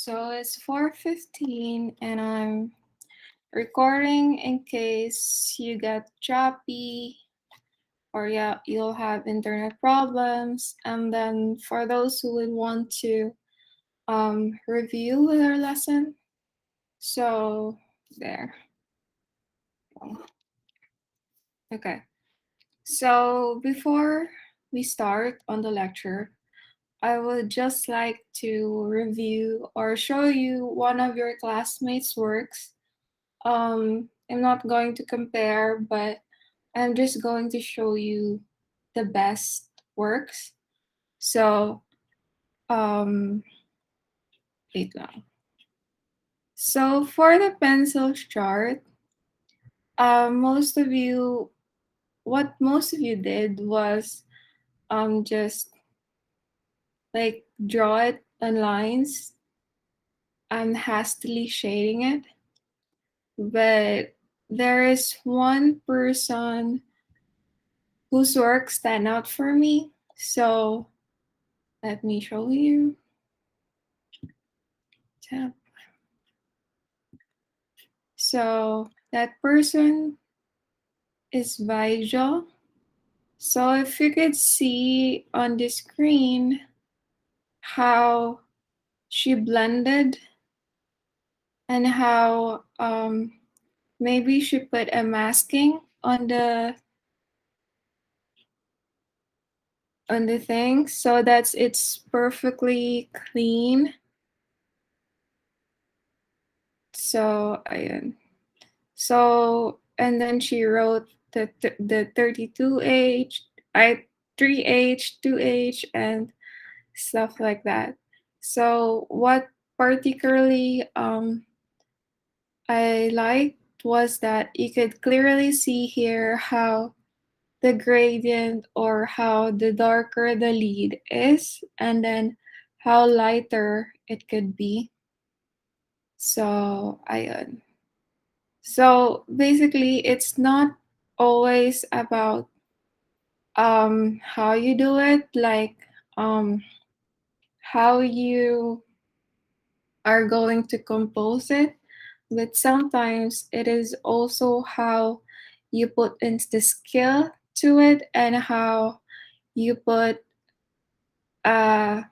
So it's 4:15 and I'm recording in case you get choppy or yeah, you'll have internet problems. And then for those who would want to review with our lesson, so there. Okay. So before we start on the lecture, I would just like to review or show you one of your classmates' works. I'm not going to compare, but I'm just going to show you the best works. So, wait lang. So for the pencil chart, most of you, what most of you did was just like draw it on lines and hastily shading it. But there is one person whose work stand out for me. So let me show you. Tap. So that person is Vaijo. So if you could see on the screen how she blended and how maybe she put a masking on the thing so that it's perfectly clean. So and then she wrote the 32H, 3H, 2H, and stuff like that. So what particularly I liked was that you could clearly see here how the gradient or how the darker the lead is, and then how lighter it could be. So so basically it's not always about how you do it, like how you are going to compose it, but sometimes it is also how you put in the skill to it and how you put the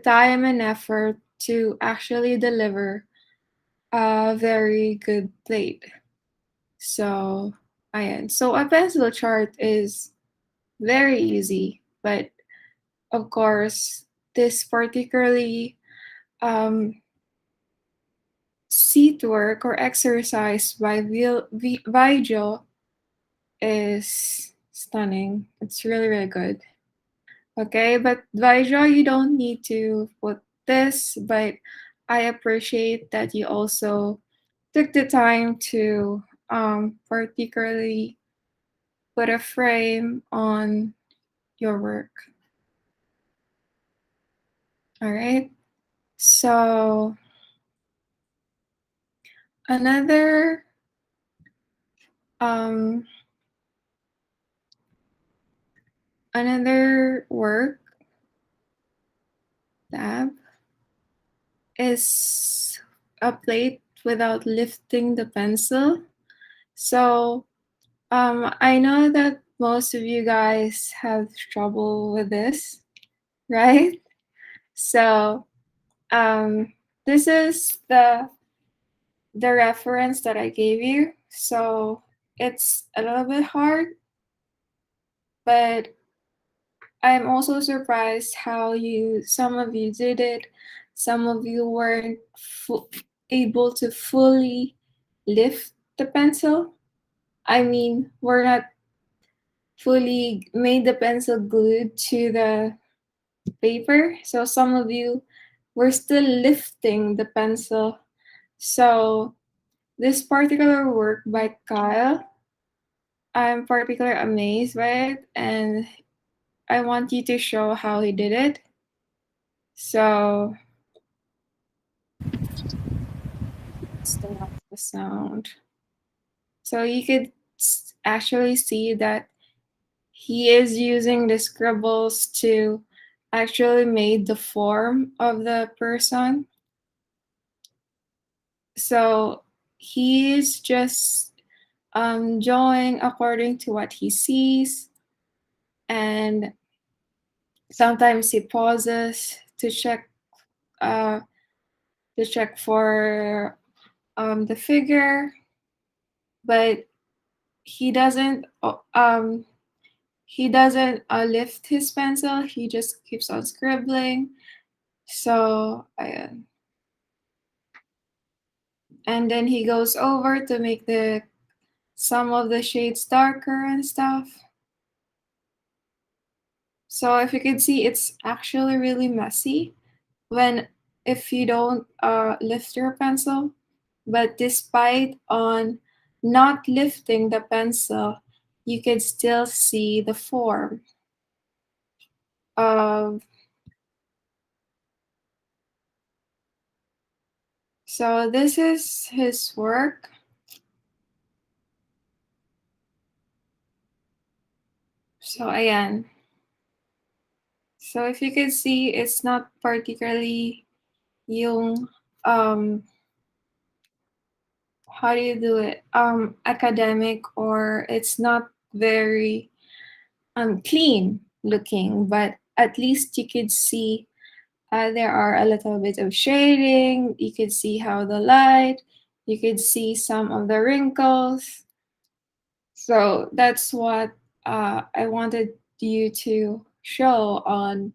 time and effort to actually deliver a very good plate. So so a pencil chart is very easy, but of course this particularly seat work or exercise by Vigil is stunning. It's really, really good. Okay, but Vigil, you don't need to put this, but I appreciate that you also took the time to particularly put a frame on your work. All right. So another um, another work tab is a plate without lifting the pencil. So I know that most of you guys have trouble with this, right? So this is the reference that I gave you. So it's a little bit hard, but I'm also surprised how some of you did it. Some of you weren't able to fully lift the pencil. I mean, we're not fully made the pencil glued to the paper. So some of you were still lifting the pencil. So this particular work by Kyle, I'm particularly amazed by it, and I want you to show how he did it. So let's turn off the sound. So you could actually see that he is using the scribbles to actually make the form of the person. So he's just drawing according to what he sees, and sometimes he pauses uh, to check for the figure, but he doesn't lift his pencil. He just keeps on scribbling. So and then he goes over to make the some of the shades darker and stuff. So if you can see, it's actually really messy when if you don't lift your pencil. But despite on not lifting the pencil, you can still see the form of. So this is his work. So ayan. So if you can see, it's not particularly yung how do you do it academic, or it's not very clean looking, but at least you could see there are a little bit of shading. You could see how the light, you could see some of the wrinkles. So that's what I wanted you to show on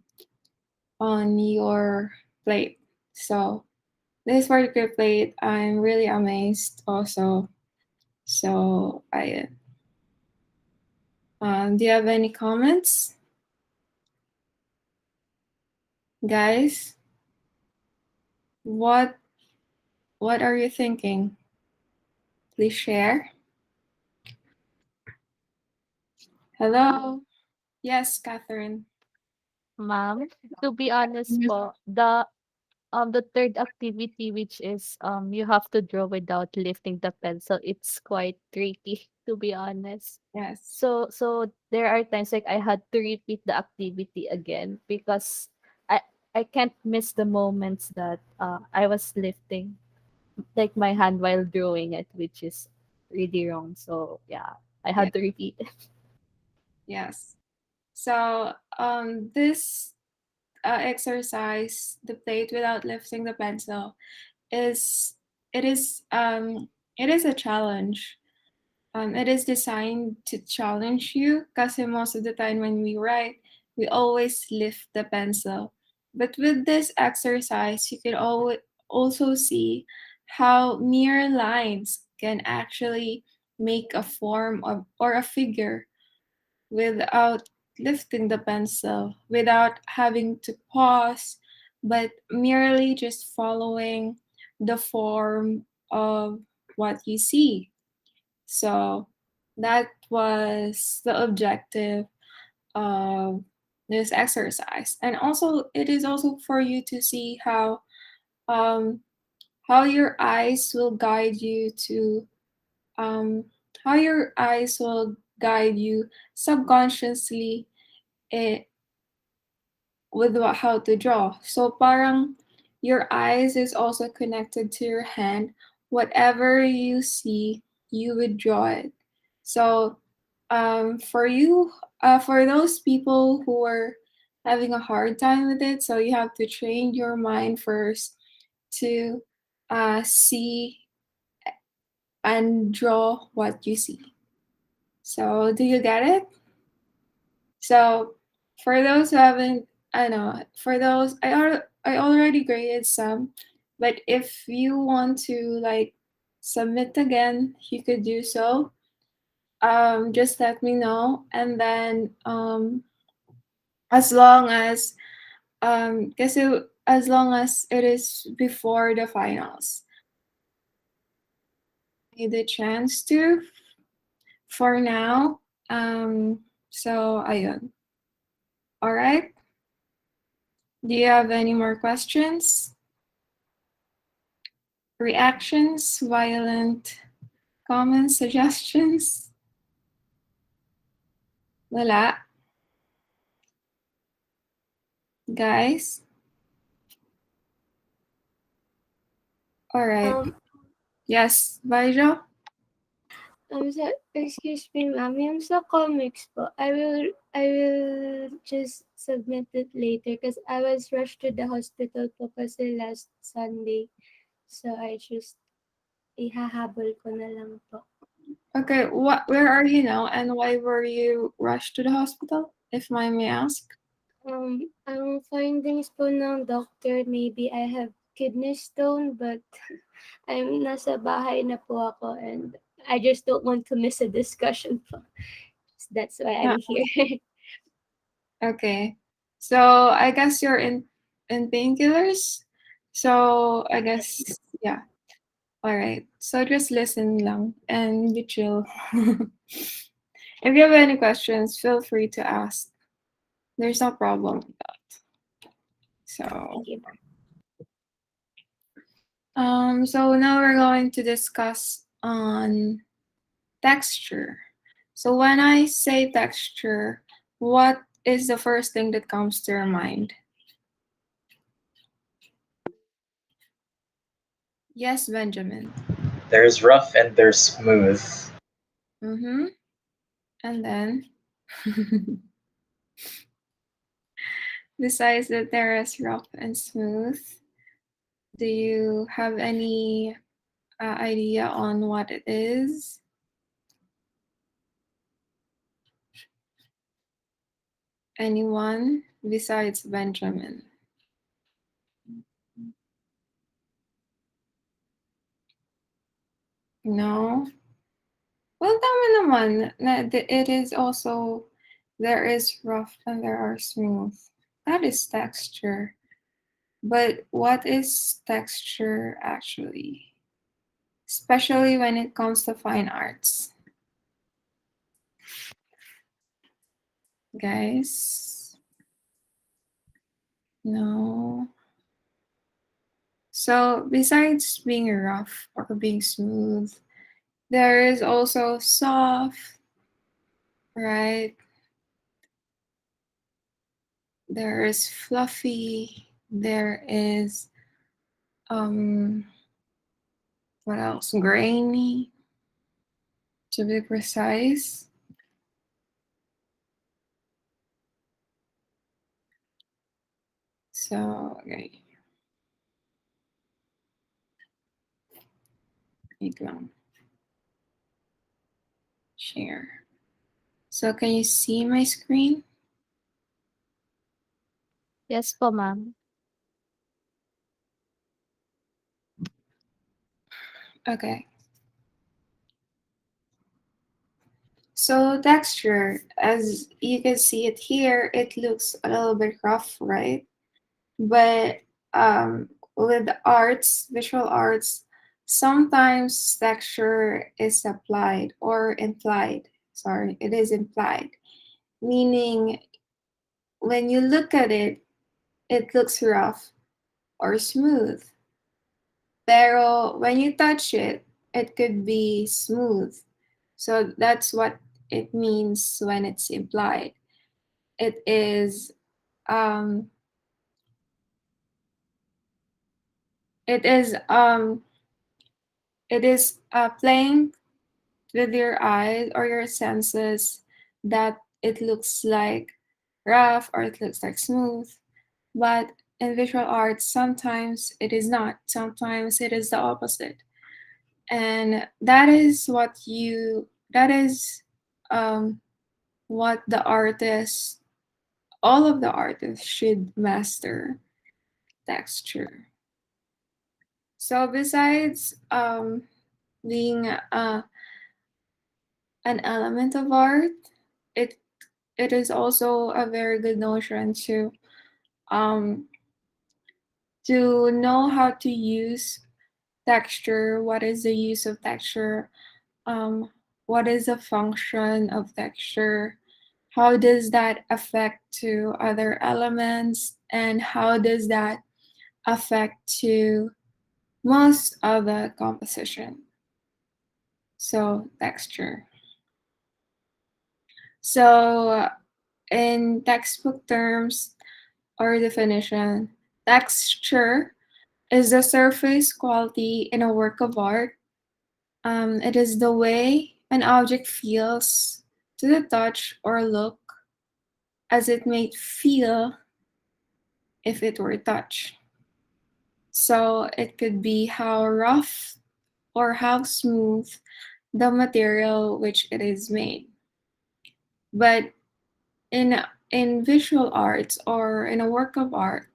your plate. So this particular plate, I'm really amazed also. So do you have any comments, guys? What what are you thinking? Please share. Hello. Yes, Catherine. Ma'am, to be honest po, the third activity, which is you have to draw without lifting the pencil, it's quite tricky to be honest. Yes. So there are times like I had to repeat the activity again because I I can't miss the moments that I was lifting like my hand while drawing it, which is really wrong. So yeah, I Yeah. had to repeat. Yes. So this exercise, the plate without lifting the pencil, is it is um it is a challenge. It is designed to challenge you because most of the time when we write, we always lift the pencil. But with this exercise, you can also see how mere lines can actually make a form of or a figure without lifting the pencil, without having to pause, but merely just following the form of what you see. So that was the objective of this exercise. And also it is also for you to see um, how your eyes will guide you to um, how your eyes will guide you subconsciously eh, with how to draw. So parang your eyes is also connected to your hand. Whatever you see, you would draw it. So for those people who are having a hard time with it, so you have to train your mind first to see and draw what you see. So do you get it? So for those who haven't, I know for those I already graded some, but if you want to like submit again, you could do so. Just let me know, and then as long as as long as it is before the finals, need the chance to for now. So ayun. All right. Do you have any more questions? Reactions, violent comments, suggestions? Wala. Guys? All right. Yes, Baija? Excuse me, ma'am. Yung sa comics po, I will just submit it later because I was rushed to the hospital po kasi last Sunday. So I just ihahabol ko na lang po. Okay, where are you now and why were you rushed to the hospital, if I may ask? Ang findings po ng doctor, maybe I have kidney stone, but nasa bahay na po ako and I just don't want to miss a discussion po. That's why Yeah. I'm here. Okay. So I guess you're in painkillers. So I guess yeah. All right. So just listen lang and be chill. If you have any questions, feel free to ask. There's no problem with that. So Thank you. so now we're going to discuss on texture. So when I say texture, what is the first thing that comes to your mind? Yes, Benjamin. There's rough and there's smooth. Mm-hmm. And then, besides that there is rough and smooth, do you have any idea on what it is? Anyone besides Benjamin? No? Well, tama naman. It is also, there is rough and there are smooth. That is texture. But what is texture actually? Especially when it comes to fine arts. Guys? No. So, besides being rough or being smooth, there is also soft, right? There is fluffy, there is what else? Grainy, to be precise. So, okay. Wait lang. Share. So, can you see my screen? Yes po, ma'am. Okay. So, texture, as you can see it here, it looks a little bit rough, right? But with arts, visual arts, sometimes texture is applied or implied. Sorry, it is implied, meaning when you look at it, it looks rough or smooth. Pero when you touch it, it could be smooth. So that's what it means when it's implied. It is um it is um it is playing with your eyes or your senses that it looks like rough or it looks like smooth. But in visual arts, sometimes it is not. Sometimes it is the opposite. And that is what the artist, all of the artists should master texture. So besides being an element of art, it it is also a very good notion um to know how to use texture. What is the use of texture? What is the function of texture? How does that affect to other elements, and how does that affect to most of the composition? So texture. So in textbook terms or definition, texture is the surface quality in a work of art It is the way an object feels to the touch or look as it may feel if it were touched. So it could be how rough or how smooth the material which it is made. But in visual arts or in a work of art,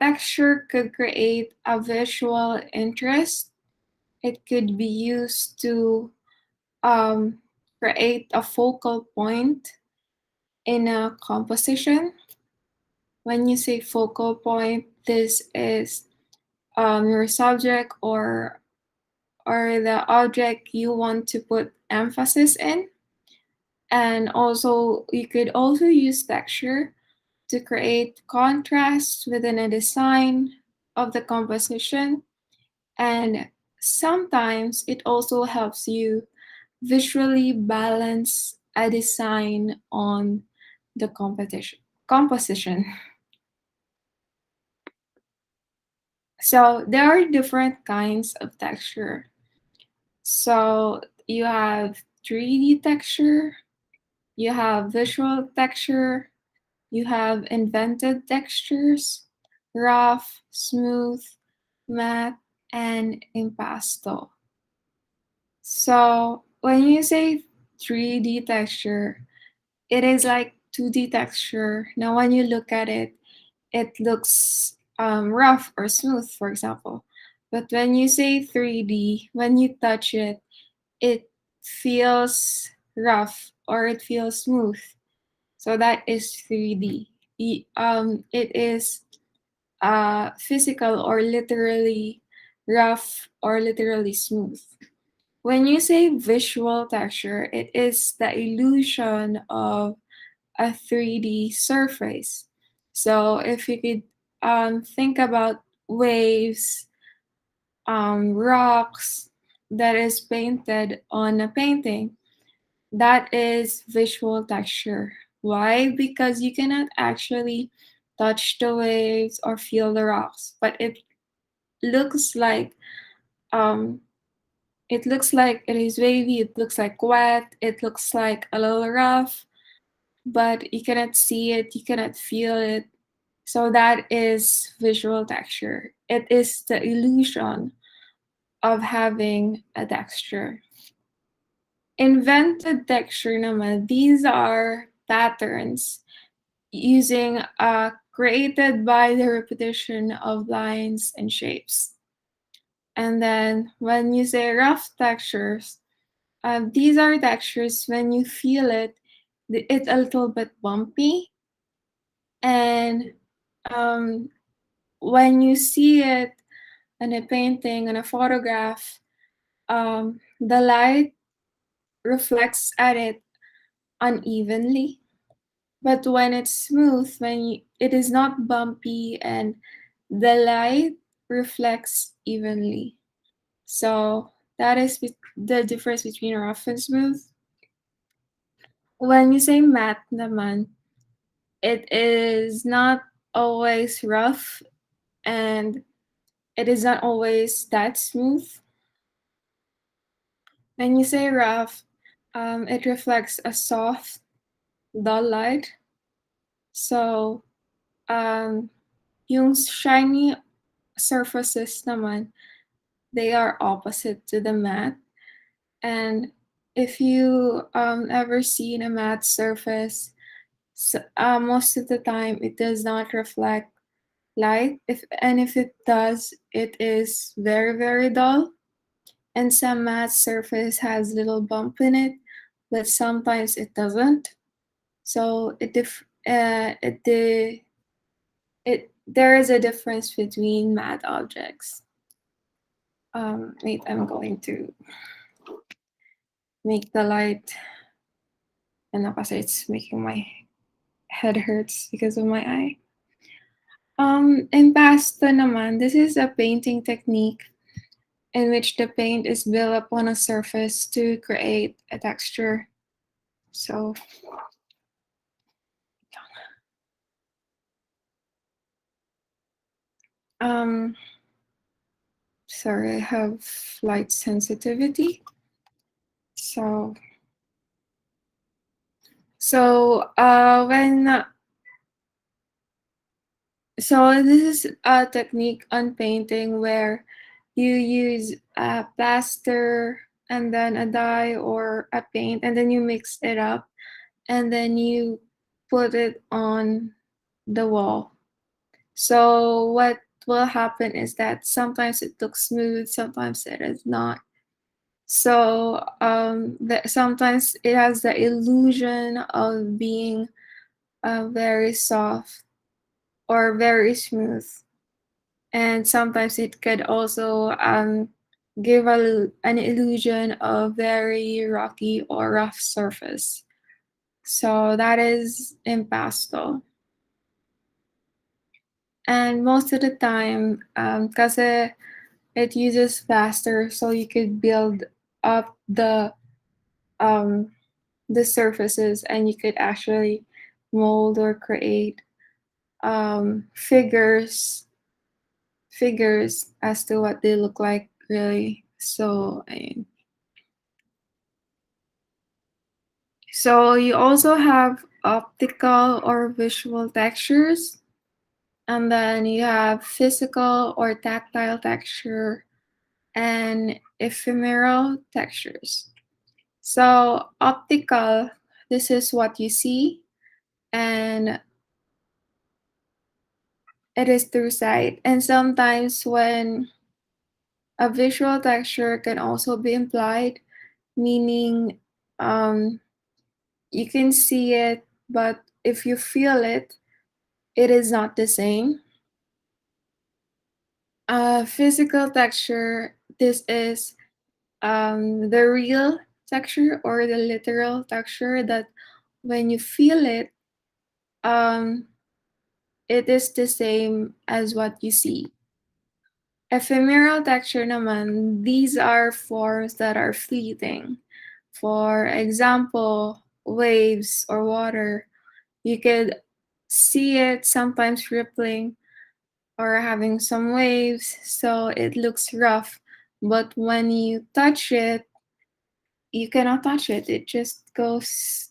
texture could create a visual interest. It could be used to um, create a focal point in a composition. When you say focal point, this is your subject or the object you want to put emphasis in. And also, you could also use texture to create contrast within a design of the composition. And sometimes it also helps you visually balance a design on the composition. So there are different kinds of texture. So you have 3D texture, you have visual texture, you have invented textures, rough, smooth, matte, and impasto. So when you say 3D texture, it is like 2D texture. Now, when you look at it, it looks rough or smooth, for example. But when you say 3D, when you touch it, it feels rough or it feels smooth. So that is 3D. It is physical or literally rough or literally smooth. When you say visual texture, it is the illusion of a 3D surface. So if you could think about waves, rocks that is painted on a painting, that is visual texture. Why? Because you cannot actually touch the waves or feel the rocks, but looks like um, it looks like it is wavy. It looks like wet. It looks like a little rough, but you cannot see it. You cannot feel it. So that is visual texture. It is the illusion of having a texture. Invented texture naman, these are patterns using created by the repetition of lines and shapes. And then when you say rough textures, these are textures when you feel it, it's a little bit bumpy. And um, when you see it in a painting, in a photograph, the light reflects at it unevenly. But when it's smooth, it is not bumpy and the light reflects evenly. So that is the difference between rough and smooth. When you say matte naman, it is not always rough and it is not always that smooth. When you say rough, it reflects a soft, dull light. So, yung shiny surfaces naman, they are opposite to the matte. And if you ever seen a matte surface, most of the time it does not reflect light. If it does, it is very very dull. And some matte surface has little bump in it, but sometimes it doesn't. So there is a difference between matte objects. Wait, I'm going to make the light, and kasi it's making my head hurts because of my eye. Impasto naman, this is a painting technique in which the paint is built upon a surface to create a texture. So, um, sorry, I have light sensitivity. So when so this is a technique on painting where you use a plaster and then a dye or a paint, and then you mix it up, and then you put it on the wall. So what will happen is that sometimes it looks smooth, sometimes it is not. So sometimes it has the illusion of being very soft or very smooth, and sometimes it could also give an illusion of very rocky or rough surface. So that is impasto. And most of the time, because it uses plaster, so you could build up um, the surfaces, and you could actually mold or create figures as to what they look like, really. So you also have optical or visual textures, and then you have physical or tactile texture and ephemeral textures. So optical, this is what you see, and it is through sight. And sometimes when a visual texture can also be implied, meaning you can see it, but if you feel it, it is not the same. Physical texture, this is the real texture or the literal texture that when you feel it, um, it is the same as what you see. Ephemeral texture naman, these are forms that are fleeting. For example, waves or water. You could see it sometimes rippling or having some waves, so it looks rough. But when you touch it, you cannot touch it. It just goes,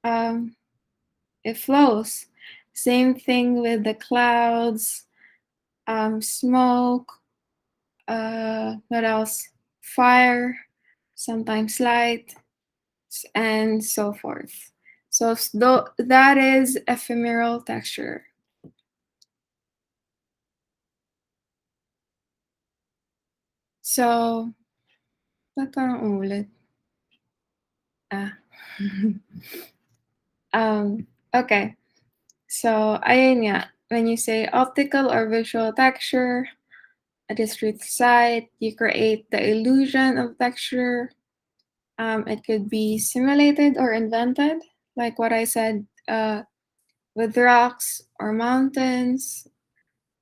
it flows. Same thing with the clouds, smoke, what else? Fire, sometimes light, and so forth. So that is ephemeral texture. So, ba't parang umulit? Ah. Okay. So, ayun nga. When you say optical or visual texture, a discrete sight, you create the illusion of texture. It could be simulated or invented, like what I said, with rocks or mountains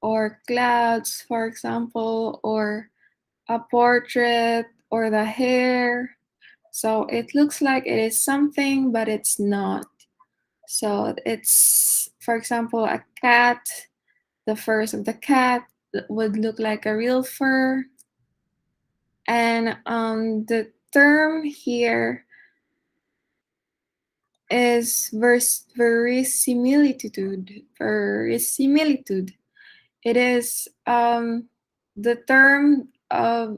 or clouds, for example, or a portrait or the hair. So it looks like it is something, but it's not. So it's, for example, a cat. The furs of the cat would look like a real fur. And the term here is verisimilitude. Verisimilitude. It is the term of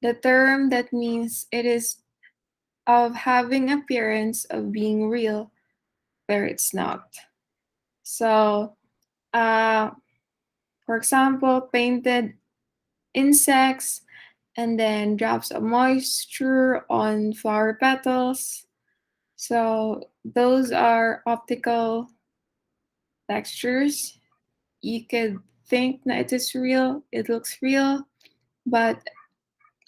the term that means it is of having appearance of being real where it's not. So, for example, painted insects and then drops of moisture on flower petals. So those are optical textures. You could think that it is real, it looks real, but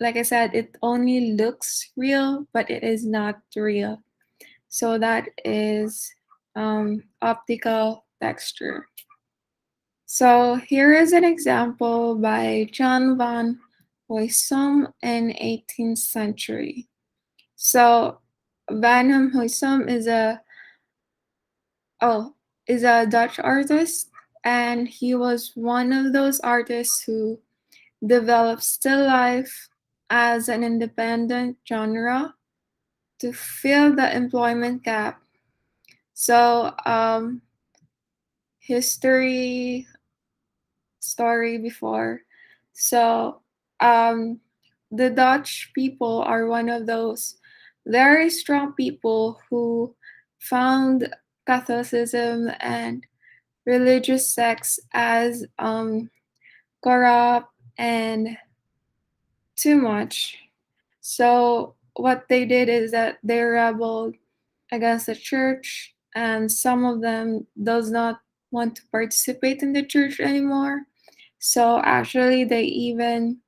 like I said, it only looks real, but it is not real. So that is optical texture. So here is an example by John van Huysum in 18th century. So Van Huysum is a Dutch artist, and he was one of those artists who developed still life as an independent genre to fill the employment gap. So, history story before. So, the Dutch people are one of those very strong people who found Catholicism and religious sects as corrupt and too much. So what they did is that they rebelled against the church, and some of them does not want to participate in the church anymore. So actually, they even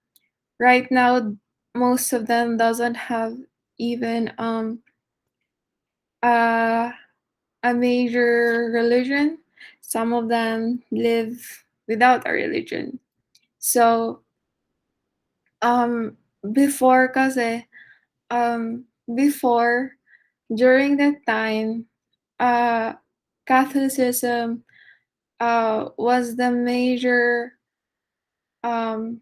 right now most of them doesn't have even a a major religion. Some of them live without a religion. So um before kasi before during that time uh Catholicism was the major um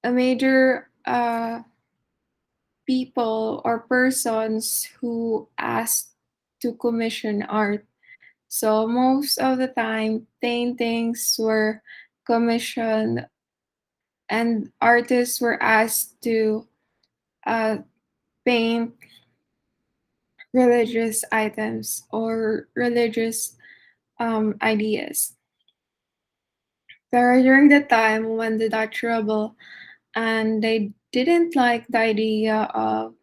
a major people or persons who asked to commission art. So most of the time paintings were commissioned and artists were asked to uh, paint religious items or religious ideas. Pero during the time when the Dutch rebel and they didn't like the idea of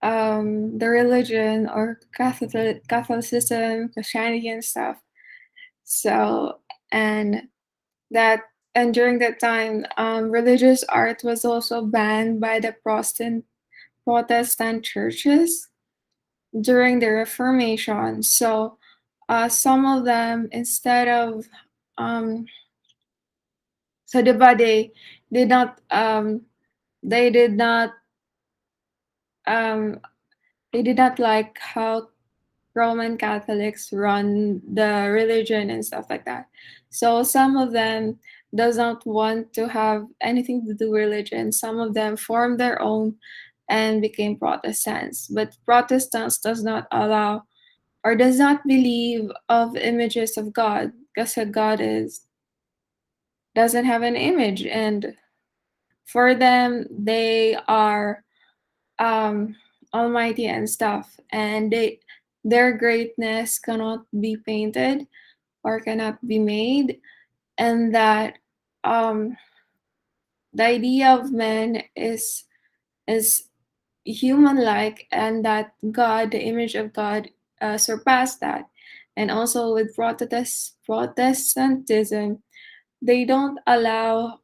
the religion or Catholicism, Christianity and stuff. So and that and during that time, religious art was also banned by the Protestant churches during the Reformation. So some of them, instead of so they did not they did not um, they did not like how Roman Catholics run the religion and stuff like that. So some of them does not want to have anything to do with religion. Some of them formed their own and became Protestants. But Protestants does not allow or does not believe of images of God because God is doesn't have an image, and for them they are um almighty and stuff, and their greatness cannot be painted or cannot be made, and that um the idea of man is human like, and that God, the image of God, surpassed that. And also with Protestantism, they don't allow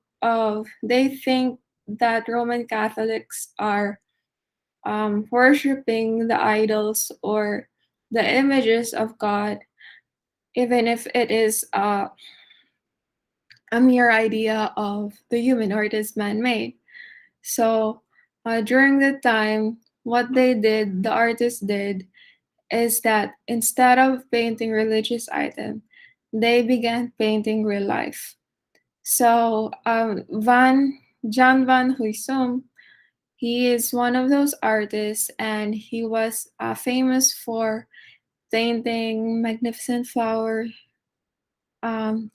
they think that Roman Catholics are worshiping the idols or the images of God, even if it is a mere idea of the human or it is man-made. So during that time, what the artists did, is that instead of painting religious items, they began painting real life. So Jan van Huysum, he is one of those artists, and he was famous for painting magnificent flower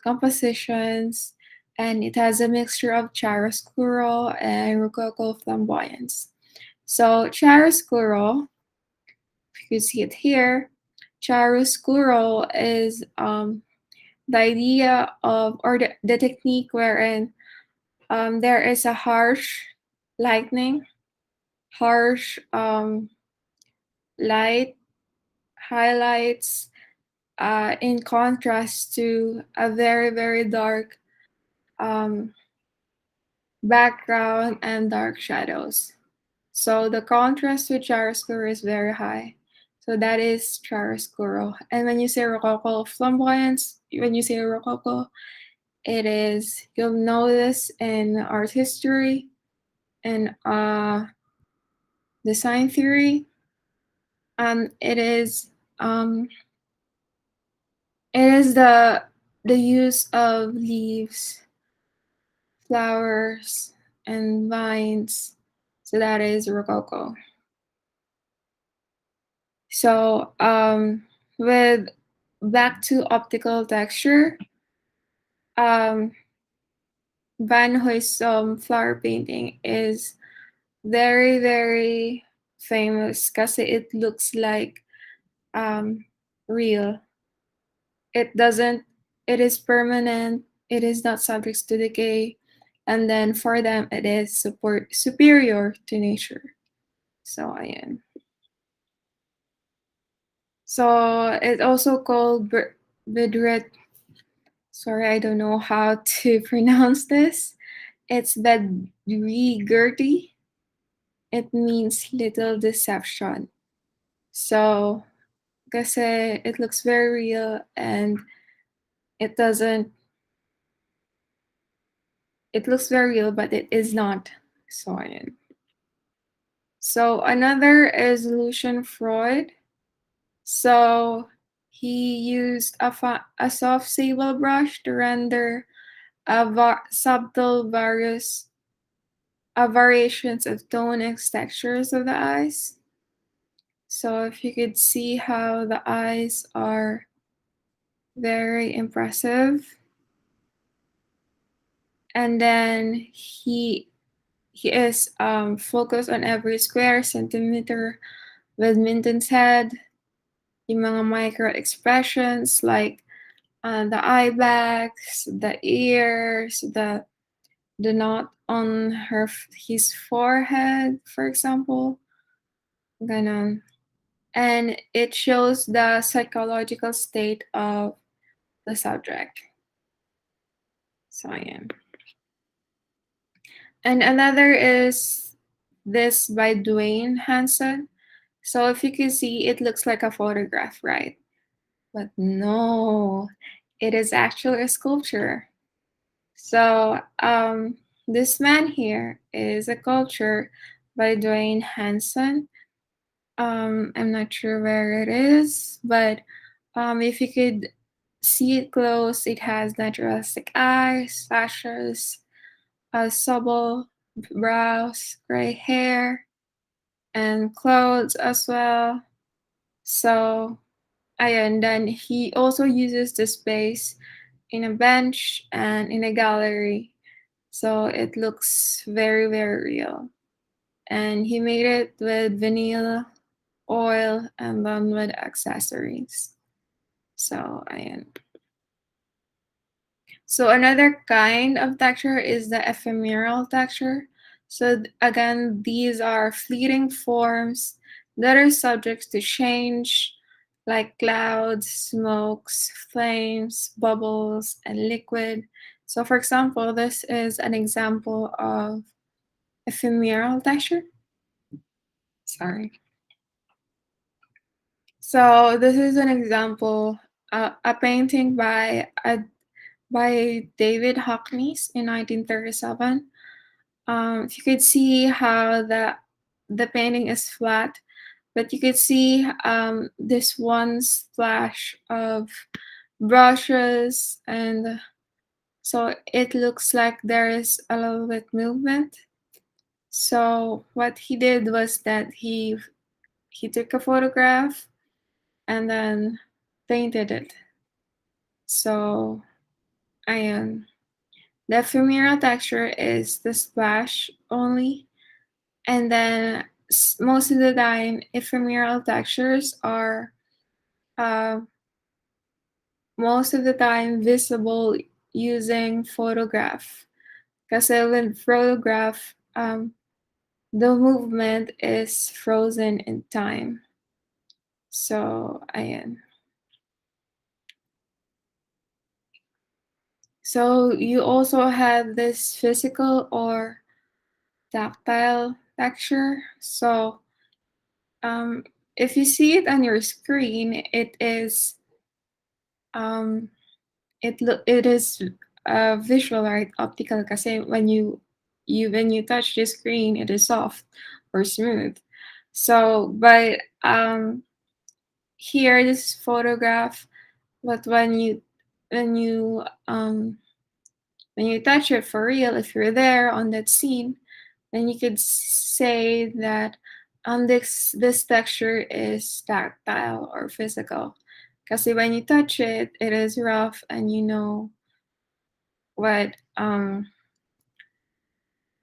compositions, and it has a mixture of chiaroscuro and rococo flamboyance. So chiaroscuro, if you see it here, chiaroscuro is the idea of, or the technique wherein there is a harsh lightning, harsh light highlights in contrast to a very, very dark um, background and dark shadows. So the contrast with chiaroscuro is very high. So that is chiaroscuro. And when you say rococo flamboyance, when you say rococo, it is, you'll know this in art history and design theory. It is it is the use of leaves flowers, and vines. So that is Rococo. So with back to optical texture, um, Van Huy's flower painting is very, very famous because it looks like um, real. It doesn't, it is permanent, it is not subject to decay, and then for them, it is superior to nature. So, ayan. So, it's also called Bidret. Sorry, I don't know how to pronounce this. It's Bedrigerti. It means little deception. So, kasi it looks very real and it doesn't, it looks very real, but it is not. So, ayan. So, another is Lucian Freud. So, he used a soft sable brush to render subtle variations of tone and textures of the eyes. So if you could see how the eyes are very impressive. And then he is focused on every square centimeter with Minton's head, yung mga micro expressions like the eye bags, the ears, the knot on his forehead, for example. Ganon. And it shows the psychological state of the subject. So yeah. And another is this by Dwayne Hanson. So if you can see, it looks like a photograph, right? But no, it is actually a sculpture. So this man here is a sculpture by Dwayne Hanson. I'm not sure where it is, but if you could see it close, it has naturalistic eyes, lashes, stubble, brows, gray hair, and clothes as well. So, and then he also uses the space in a bench and in a gallery. So it looks very, very real. And he made it with vanilla, oil, and then with accessories. So, ayan. So another kind of texture is the ephemeral texture. So again, these are fleeting forms that are subject to change, like clouds, smokes, flames, bubbles, and liquid. So for example, this is an example of ephemeral texture. Sorry. So this is an example, a painting by David Hockneys in 1937. You could see how the painting is flat, but you could see this one splash of brushes, and so it looks like there is a little bit movement. So what he did was that he took a photograph and then painted it. So I the ephemeral texture is the splash only, and then most of the time, ephemeral textures are uh, most of the time visible using photograph. Because with photograph, the movement is frozen in time. So, ayan. So you also have this physical or tactile texture. So if you see it on your screen, it is it is visual, right? Optical kasi when you touch the screen, it is soft or smooth. So but here this photograph, but when you when you touch it for real, if you're there on that scene, then you could say that this texture is tactile or physical. Because when you touch it, it is rough, and you know what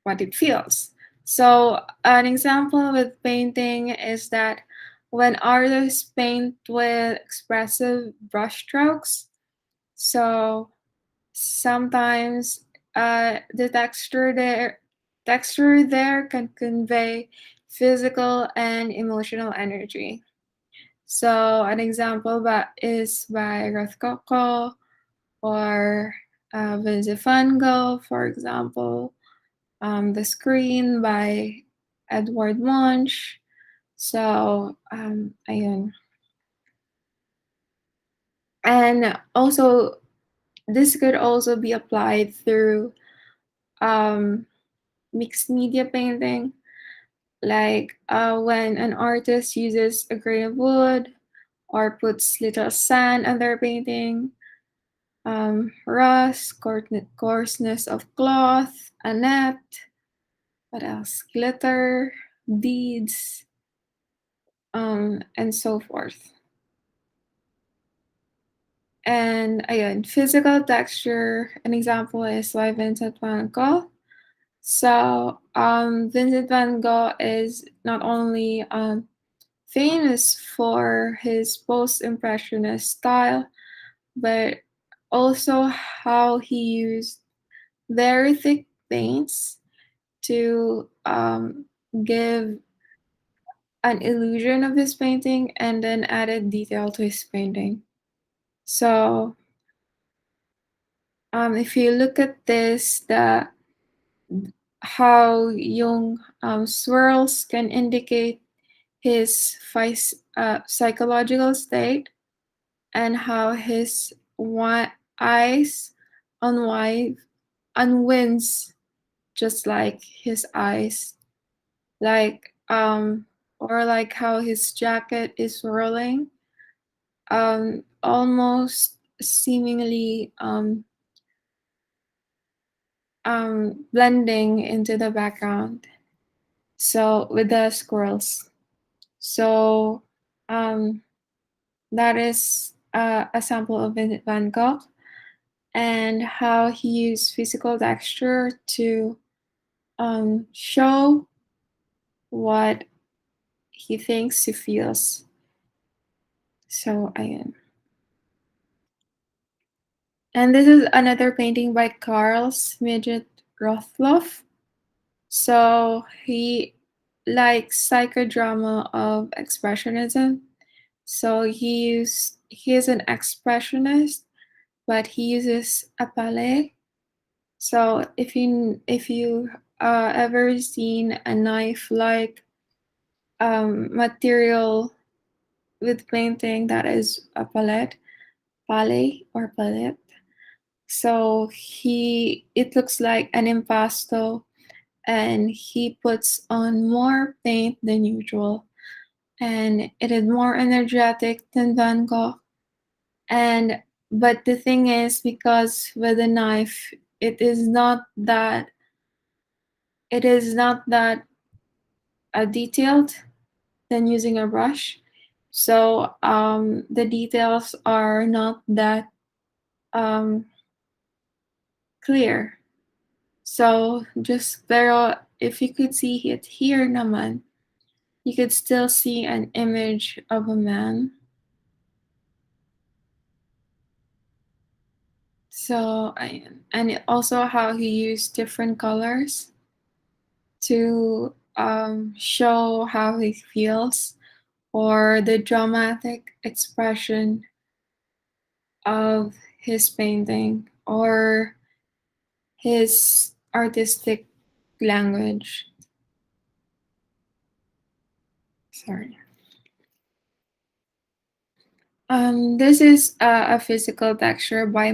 it feels. So an example with painting is that when artists paint with expressive brushstrokes, so sometimes the texture there can convey physical and emotional energy. So an example is by Rothkoko or Vincent van Gogh, for example, The Screen by Edward Munch. So, ayun. And also, this could also be applied through mixed media painting, like when an artist uses a grain of wood or puts little sand on their painting, rust, coarseness of cloth, a net, what else? Glitter, beads, and so forth. And ayun, physical texture, an example is by Vincent van Gogh. So Vincent van Gogh is not only famous for his post-impressionist style, but also how he used very thick paints to give an illusion of his painting and then added detail to his painting. So if you look at this, how yung swirls can indicate his psychological state, and how his eyes unwinds just like his eyes, like or like how his jacket is swirling, almost seemingly blending into the background. So with the squirrels. So that is a sample of Vincent van Gogh and how he used physical texture to show what he thinks he feels. So ayun. And this is another painting by Carl Smidget Rothloff. So he likes psychodrama of expressionism. So he is an expressionist, but he uses a palette. So if you ever seen a knife like material with painting, that is a palette, or palette. So it looks like an impasto, and he puts on more paint than usual, and it is more energetic than Van Gogh. But the thing is, because with a knife, it is not that detailed than using a brush. So the details are not that clear. So pero if you could see it here naman, you could still see an image of a man. So and also how he used different colors to show how he feels, or the dramatic expression of his painting, or his artistic language. Sorry. This is a physical texture by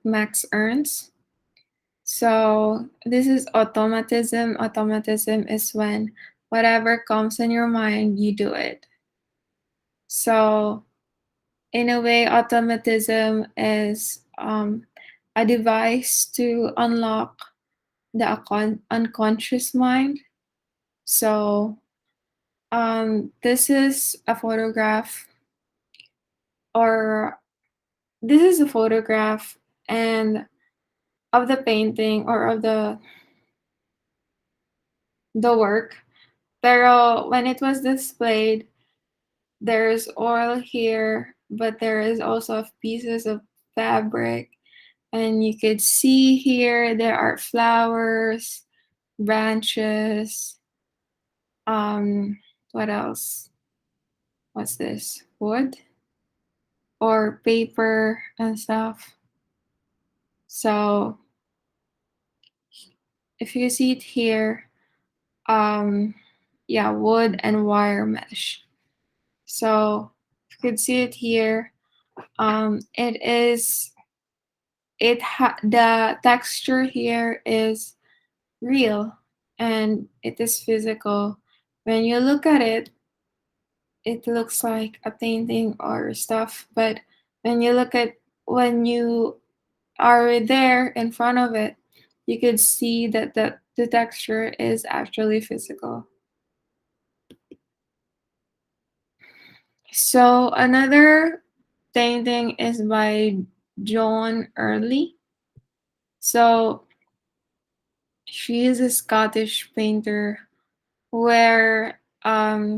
Max Ernst. So this is automatism. Automatism is when whatever comes in your mind, you do it. So in a way, automatism is a device to unlock the unconscious mind. So this is a photograph, or this is a photograph and of the painting or of the work. Pero when it was displayed, there's oil here, but there is also pieces of fabric. And you could see here there are flowers, branches, what else? What's this? Wood or paper and stuff. So if you see it here, yeah, wood and wire mesh. So you could see it here. The texture here is real and it is physical. When you look at it, it looks like a painting or stuff, but when you are there in front of it, you could see that the texture is actually physical. So another painting is by Joan Early. So she is a Scottish painter where her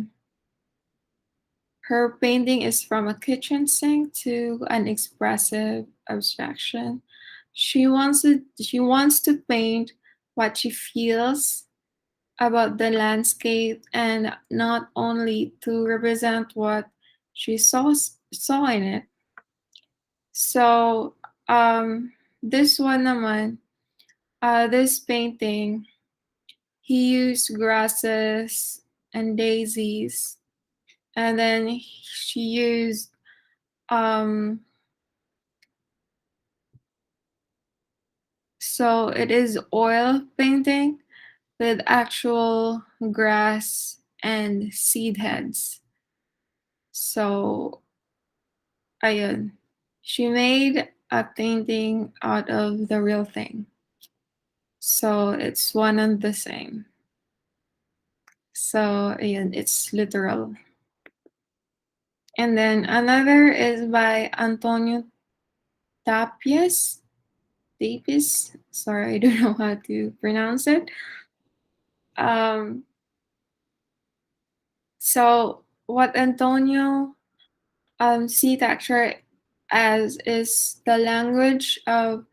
painting is from a kitchen sink to an expressive abstraction. She wants to paint what she feels about the landscape and not only to represent what she saw in it. So this one naman, this painting, he used grasses and daisies, and then she used so it is oil painting with actual grass and seed heads. So ayun, she made a painting out of the real thing. So it's one and the same. So ayun, it's literal. And then another is by Antonio Tapies. Tapies. Sorry, I don't know how to pronounce it. So what Antonio see texture as is the language of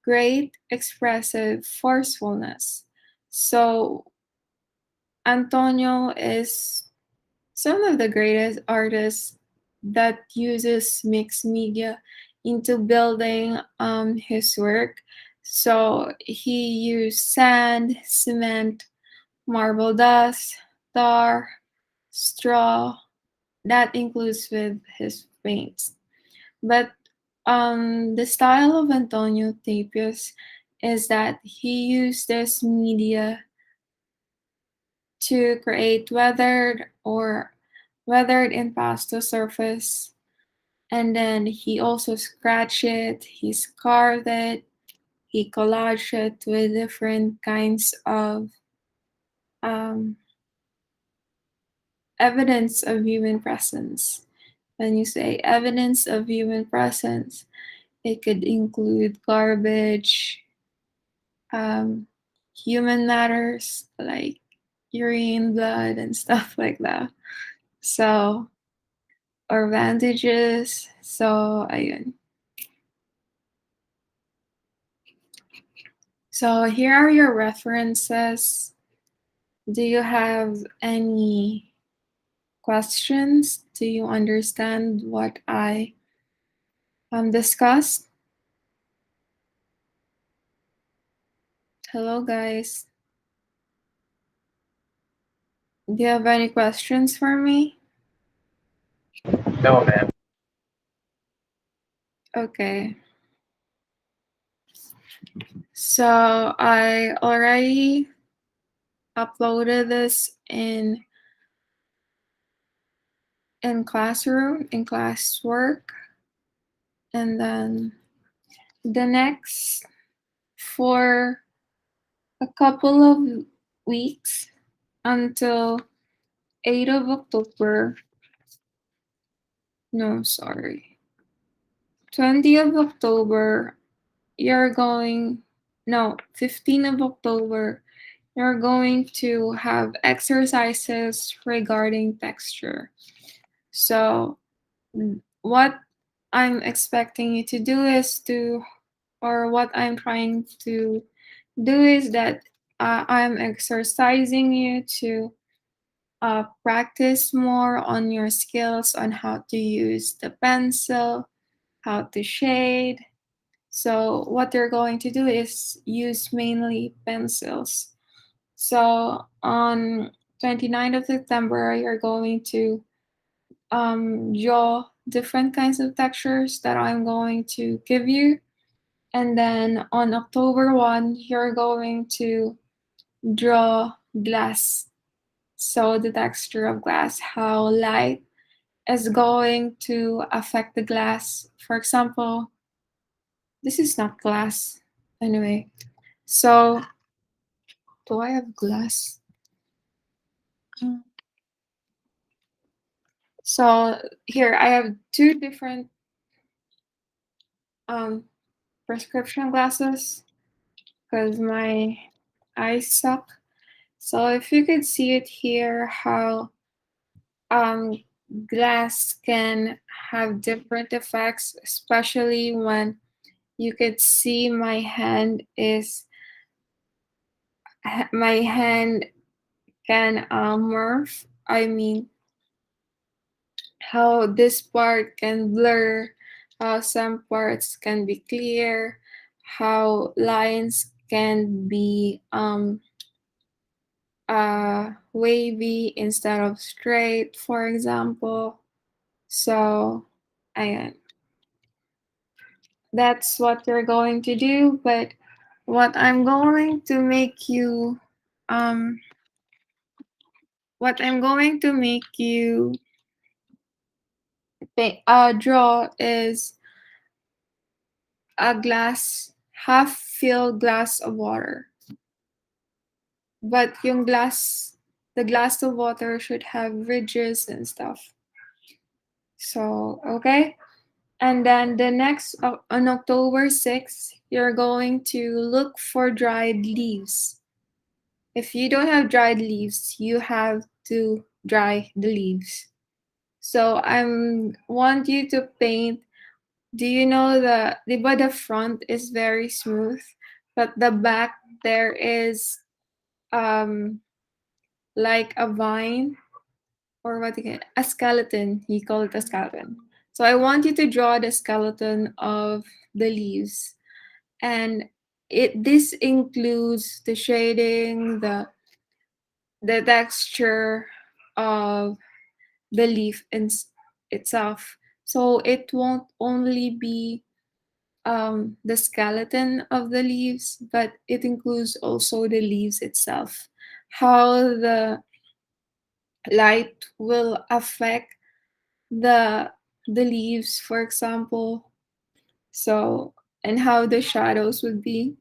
great expressive forcefulness. So Antonio is some of the greatest artists that uses mixed media into building his work. So he used sand, cement, marble dust, tar, straw. That includes with his paints. But the style of Antonio Tapios is that he used this media to create weathered impasto surface, and then he also scratched it, he carved it, he collaged it with different kinds of um, evidence of human presence. When you say evidence of human presence, it could include garbage, human matters like urine, blood, and stuff like that. So, or bandages. So, ayun. So, here are your references. Do you have any questions? Do you understand what I discussed? Hello, guys. Do you have any questions for me? No, ma'am. Okay. So I already uploaded this in classroom, in classwork, and then the next for a couple of weeks until 8th of October. No, sorry. 20th of October, you're going, no, 15th of October, you're going to have exercises regarding texture. So, what I'm expecting you to do is to, or what I'm trying to do is that I'm exercising you to practice more on your skills on how to use the pencil, how to shade. So what you're going to do is use mainly pencils. So on 29th of September, you're going to draw different kinds of textures that I'm going to give you. And then on October 1, you're going to draw glass. So the texture of glass, how light is going to affect the glass. For example, this is not glass. Anyway, so do I have glass? So here I have two different prescription glasses because my eyes suck. So if you could see it here, how glass can have different effects, especially when you could see my hand can morph. I mean, how this part can blur, how some parts can be clear, how lines can be wavy instead of straight, for example. So, ayan. That's what you're going to do, but what I'm going to make you um what I'm going to make you draw is a glass, half filled glass of water. But the glass of water should have ridges and stuff. So, okay? And then the next, on October 6th, you're going to look for dried leaves. If you don't have dried leaves, you have to dry the leaves. So I want you to paint. Do you know the front is very smooth, but the back there is like a vine, or what again? A skeleton. He called it a skeleton. So I want you to draw the skeleton of the leaves, and this includes the shading, the texture of the leaf itself. So it won't only be the skeleton of the leaves, but it includes also the leaves itself. How the light will affect the the leaves, for example. So, and how the shadows would be.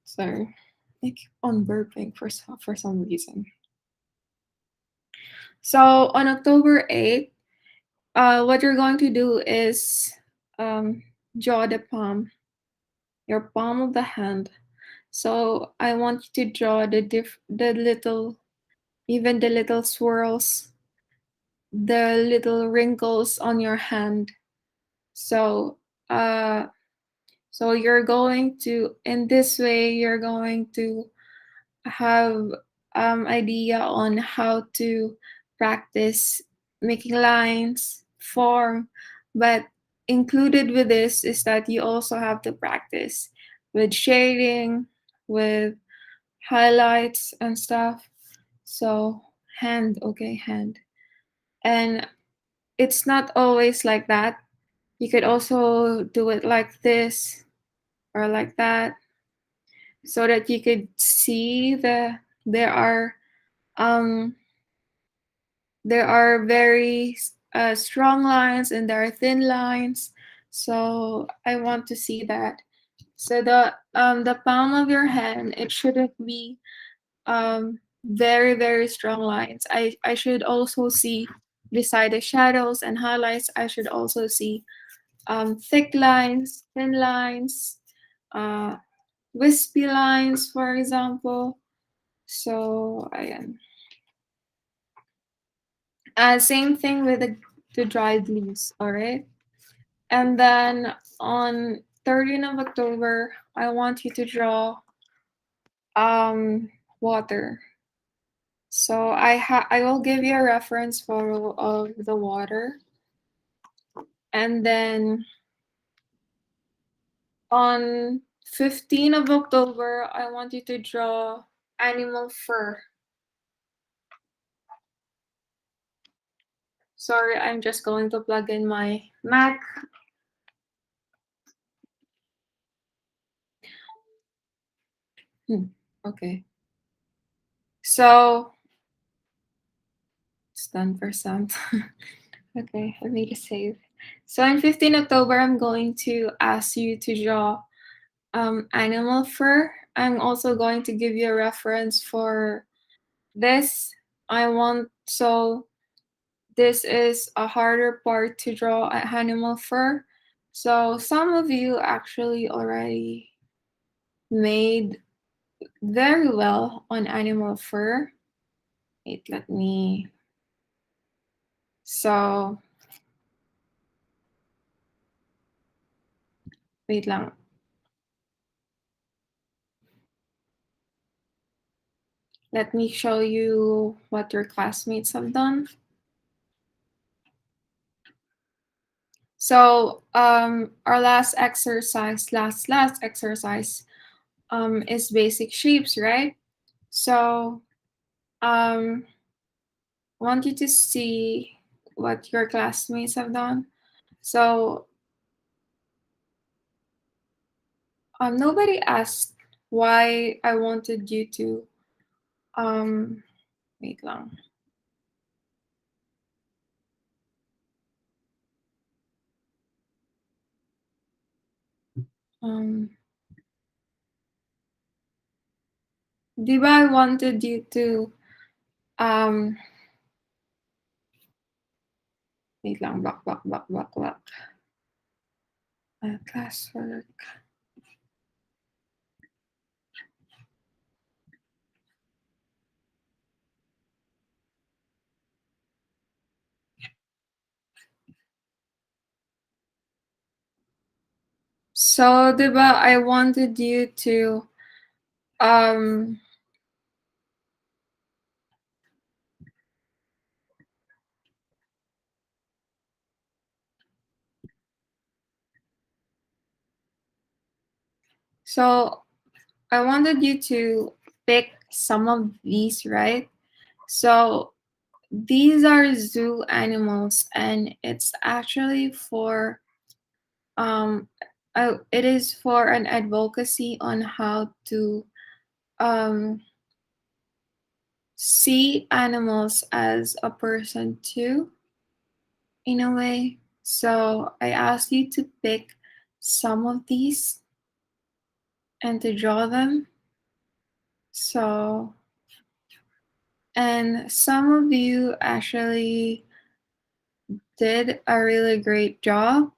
Sorry, I keep on burping for some reason. So on October 8th, what you're going to do is draw your palm of the hand. So I want you to draw the little, even the little swirls, the little wrinkles on your hand. So so you're going to, in this way, you're going to have idea on how to practice making lines, form, but included with this is that you also have to practice with shading, with highlights and stuff. So hand, okay, hand. And it's not always like that. You could also do it like this or like that, so that you could see um there are very strong lines and there are thin lines. So I want to see that. So the palm of your hand, it shouldn't be very, very strong lines. I should also see beside the shadows and highlights, I should also see thick lines, thin lines, uh, wispy lines, for example. So ayan. Same thing with the dried leaves, all right? And then on 13th of October, I want you to draw water. So I will give you a reference photo of the water. And then on 15th of October, I want you to draw animal fur. Sorry, I'm just going to plug in my Mac. Okay. So it's done for some. Okay, let me just save. So on 15 October, I'm going to ask you to draw animal fur. I'm also going to give you a reference for this. This is a harder part to draw animal fur. So some of you actually already made very well on animal fur. Wait, let me. So, wait lang. Let me show you what your classmates have done. So, our last exercise is basic shapes, right? So, I want you to see what your classmates have done. So, nobody asked why I wanted you to, wait lang. Di ba I wanted you to, wait lang, back. Classwork. So, di ba, I wanted you to, so I wanted you to pick some of these, right? So these are zoo animals, and it's actually for, it is for an advocacy on how to see animals as a person too, in a way. So I asked you to pick some of these and to draw them. So, and some of you actually did a really great job.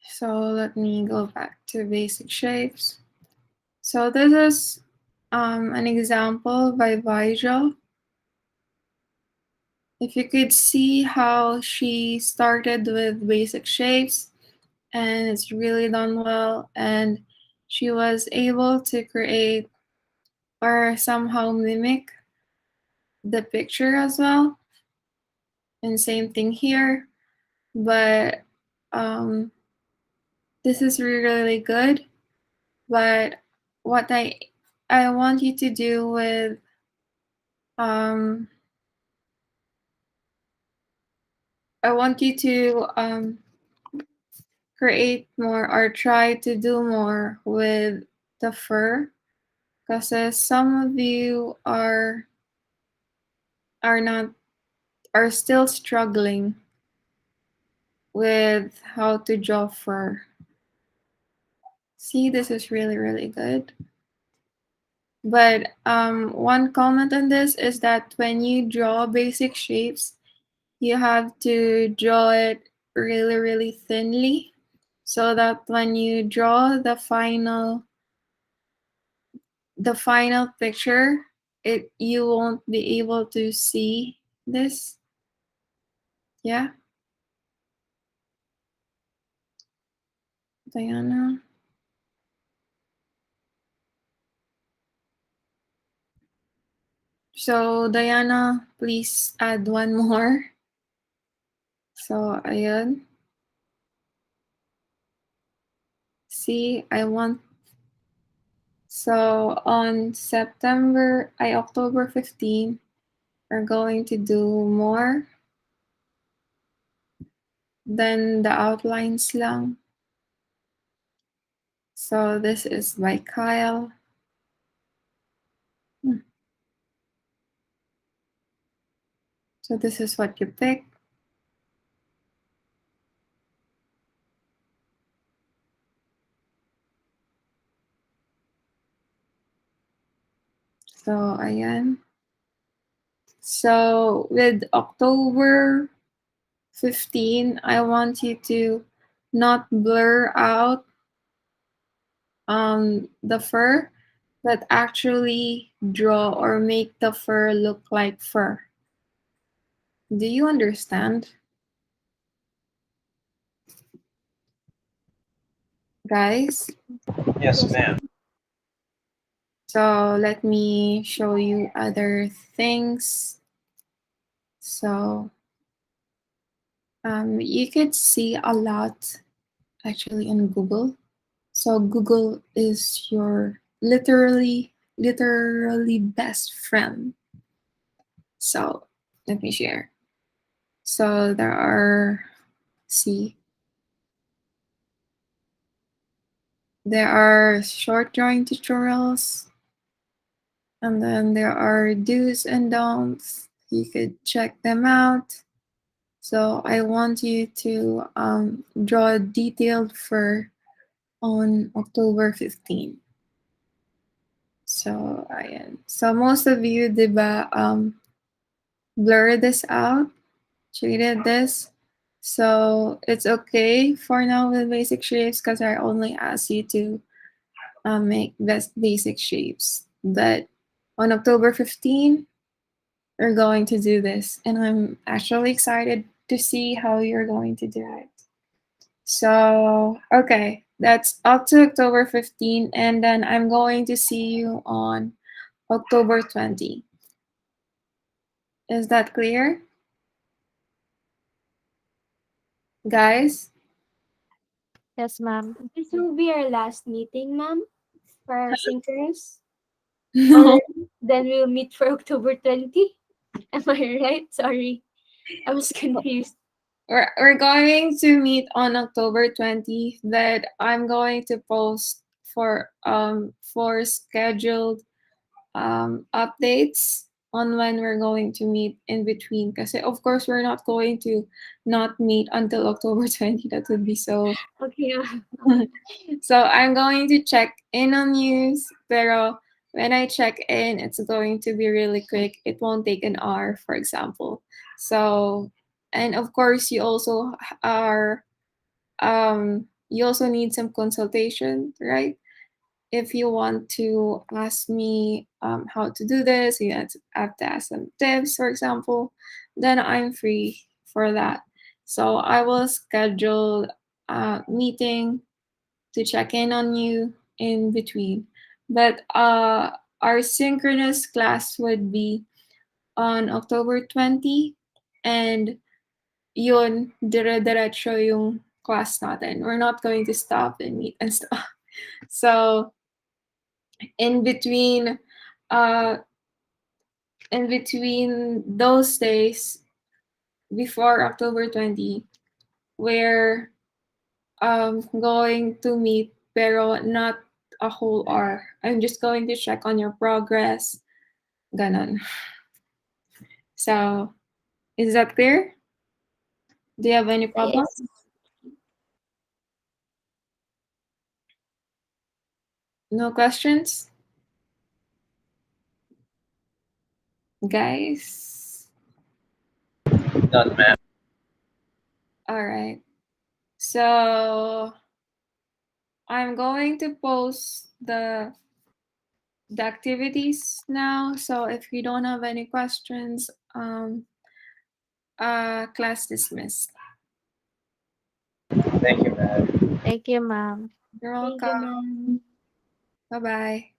So let me go back to basic shapes. So this is an example by Vaijo. If you could see how she started with basic shapes, and it's really done well, and she was able to create or somehow mimic the picture as well. And same thing here, but this is really good. But what I want you to do with I want you to create more or try to do more with the fur, because some of you are are not are still struggling with how to draw fur. See, this is really, really good. But one comment on this is that when you draw basic shapes, you have to draw it really, really thinly so that when you draw the final picture, you won't be able to see this. Yeah, Diana. So Diana, please add one more. So ayan. See, I want. So on October 15, we're going to do more than the outlines lang. So this is by Kyle. So this is what you pick. So ayan. So with October 15, I want you to not blur out the fur, but actually draw or make the fur look like fur. Do you understand? Guys? Yes, Yes, ma'am. So let me show you other things. So you could see a lot actually in Google. So Google is your literally best friend. So let me share. So there are short drawing tutorials, and then there are do's and don'ts. You could check them out. So I want you to draw detailed fur on October 15. So ayan. So most of you, diba, blur this out, shaded this. So it's okay for now with basic shapes because I only asked you to make best basic shapes. But on October 15, we're going to do this, and I'm actually excited to see how you're going to do it. So, okay, that's up to October 15, and then I'm going to see you on October 20. Is that clear? Guys? Yes, ma'am. this will be our last meeting, ma'am, for our synchronous. No. Or then we'll meet for October 20. Am I right? Sorry, I was confused. We're going to meet on October 20th, but I'm going to post for scheduled updates on when we're going to meet in between. Because of course we're not going to not meet until October 20. That would be so. Okay. So I'm going to check in on you, pero when I check in, it's going to be really quick. It won't take an hour, for example. So, and of course, are you also need some consultation, right? If you want to ask me how to do this, you have to ask some tips, for example, then I'm free for that. So I will schedule a meeting to check in on you in between. But our synchronous class would be on October 20, and yun, dire-diretso yung class natin. We're not going to stop and meet and stuff. So in between uh in between those days before October 20, we're going to meet pero not a whole hour. I'm just going to check on your progress. Ganon. So, is that clear? Do you have any problems? Yes. No questions? Guys? None, ma'am. All right. So, I'm going to post the activities now. So if you don't have any questions, class dismissed. Thank you, ma'am. Thank you, ma'am. You're Thank you, welcome. ma'am. Bye bye.